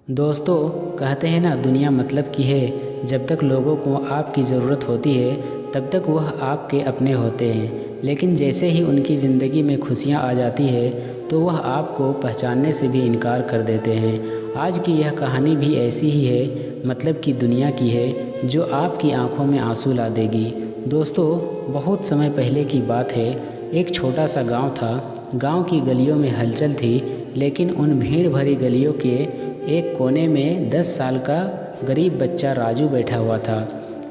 दोस्तों, कहते हैं ना, दुनिया मतलब की है। जब तक लोगों को आपकी ज़रूरत होती है तब तक वह आपके अपने होते हैं, लेकिन जैसे ही उनकी ज़िंदगी में खुशियां आ जाती है तो वह आपको पहचानने से भी इनकार कर देते हैं। आज की यह कहानी भी ऐसी ही है, मतलब की दुनिया की है, जो आपकी आंखों में आंसू ला देगी। दोस्तों, बहुत समय पहले की बात है। एक छोटा सा गांव था। गांव की गलियों में हलचल थी, लेकिन उन भीड़ भरी गलियों के एक कोने में 10 साल का गरीब बच्चा राजू बैठा हुआ था।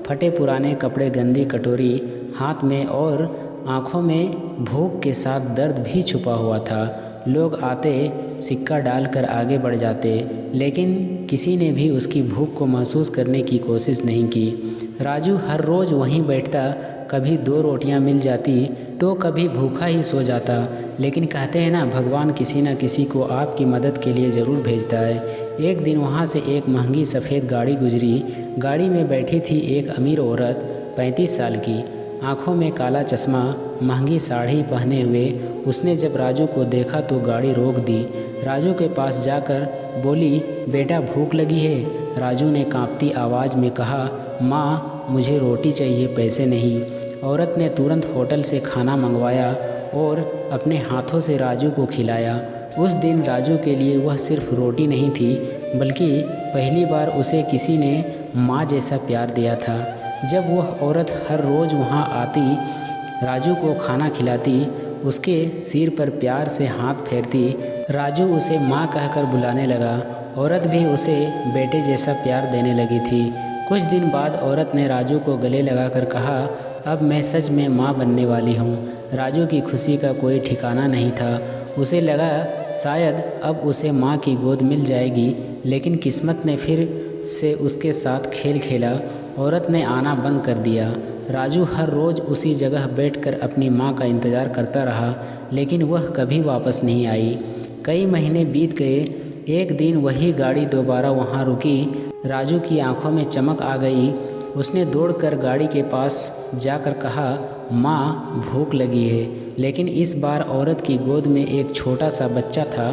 फटे पुराने कपड़े, गंदी कटोरी हाथ में और आंखों में भूख के साथ दर्द भी छुपा हुआ था। लोग आते, सिक्का डालकर आगे बढ़ जाते, लेकिन किसी ने भी उसकी भूख को महसूस करने की कोशिश नहीं की। राजू हर रोज़ वहीं बैठता, कभी 2 रोटियां मिल जाती तो कभी भूखा ही सो जाता। लेकिन कहते हैं ना, भगवान किसी न किसी को आपकी मदद के लिए ज़रूर भेजता है। एक दिन वहाँ से एक महंगी सफ़ेद गाड़ी गुजरी। गाड़ी में बैठी थी एक अमीर औरत, 35 साल की, आँखों में काला चश्मा, महंगी साड़ी पहने हुए। उसने जब राजू को देखा तो गाड़ी रोक दी। राजू के पास जाकर बोली, बेटा भूख लगी है? राजू ने कांपती आवाज़ में कहा, माँ मुझे रोटी चाहिए, पैसे नहीं। औरत ने तुरंत होटल से खाना मंगवाया और अपने हाथों से राजू को खिलाया। उस दिन राजू के लिए वह सिर्फ रोटी नहीं थी, बल्कि पहली बार उसे किसी ने माँ जैसा प्यार दिया था। जब वह औरत हर रोज़ वहाँ आती, राजू को खाना खिलाती, उसके सिर पर प्यार से हाथ फेरती, राजू उसे माँ कहकर बुलाने लगा। औरत भी उसे बेटे जैसा प्यार देने लगी थी। कुछ दिन बाद औरत ने राजू को गले लगाकर कहा, अब मैं सच में माँ बनने वाली हूँ। राजू की खुशी का कोई ठिकाना नहीं था। उसे लगा शायद अब उसे माँ की गोद मिल जाएगी, लेकिन किस्मत ने फिर से उसके साथ खेल खेला। औरत ने आना बंद कर दिया। राजू हर रोज़ उसी जगह बैठकर अपनी माँ का इंतज़ार करता रहा, लेकिन वह कभी वापस नहीं आई। कई महीने बीत गए। एक दिन वही गाड़ी दोबारा वहाँ रुकी। राजू की आंखों में चमक आ गई। उसने दौड़कर गाड़ी के पास जाकर कहा, माँ भूख लगी है। लेकिन इस बार औरत की गोद में एक छोटा सा बच्चा था।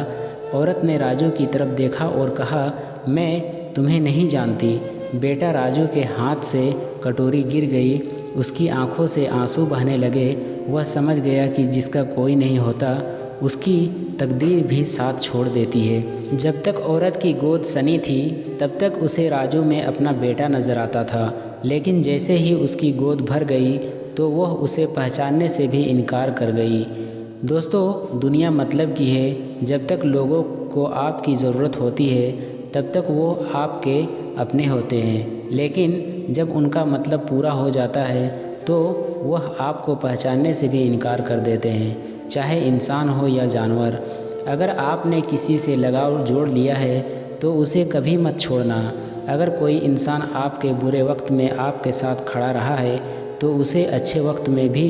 औरत ने राजू की तरफ देखा और कहा, मैं तुम्हें नहीं जानती। बेटा राजू के हाथ से कटोरी गिर गई। उसकी आंखों से आंसू बहने लगे। वह समझ गया कि जिसका कोई नहीं होता, उसकी तकदीर भी साथ छोड़ देती है। जब तक औरत की गोद सनी थी, तब तक उसे राजू में अपना बेटा नज़र आता था, लेकिन जैसे ही उसकी गोद भर गई तो वह उसे पहचानने से भी इनकार कर गई। दोस्तों, दुनिया मतलब की है। जब तक लोगों को आपकी ज़रूरत होती है तब तक वो आपके अपने होते हैं, लेकिन जब उनका मतलब पूरा हो जाता है तो वह आपको पहचानने से भी इनकार कर देते हैं, चाहे इंसान हो या जानवर। अगर आपने किसी से लगाव जोड़ लिया है तो उसे कभी मत छोड़ना। अगर कोई इंसान आपके बुरे वक्त में आपके साथ खड़ा रहा है तो उसे अच्छे वक्त में भी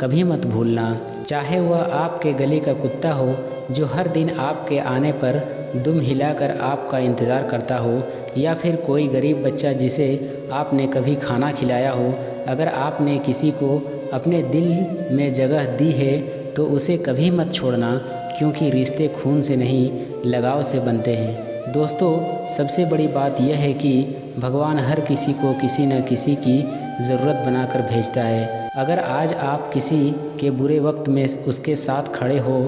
कभी मत भूलना। चाहे वह आपके गली का कुत्ता हो जो हर दिन आपके आने पर दुम हिलाकर आपका इंतज़ार करता हो, या फिर कोई गरीब बच्चा जिसे आपने कभी खाना खिलाया हो। अगर आपने किसी को अपने दिल में जगह दी है तो उसे कभी मत छोड़ना, क्योंकि रिश्ते खून से नहीं, लगाव से बनते हैं। दोस्तों, सबसे बड़ी बात यह है कि भगवान हर किसी को किसी न किसी की ज़रूरत बनाकर भेजता है। अगर आज आप किसी के बुरे वक्त में उसके साथ खड़े हो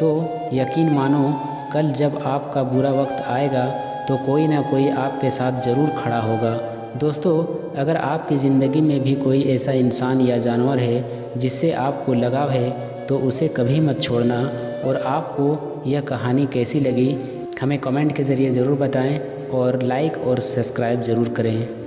तो यकीन मानो, कल जब आपका बुरा वक्त आएगा तो कोई ना कोई आपके साथ ज़रूर खड़ा होगा। दोस्तों, अगर आपकी ज़िंदगी में भी कोई ऐसा इंसान या जानवर है जिससे आपको लगाव है तो उसे कभी मत छोड़ना। और आपको यह कहानी कैसी लगी हमें कमेंट के ज़रिए ज़रूर बताएं, और लाइक और सब्सक्राइब ज़रूर करें।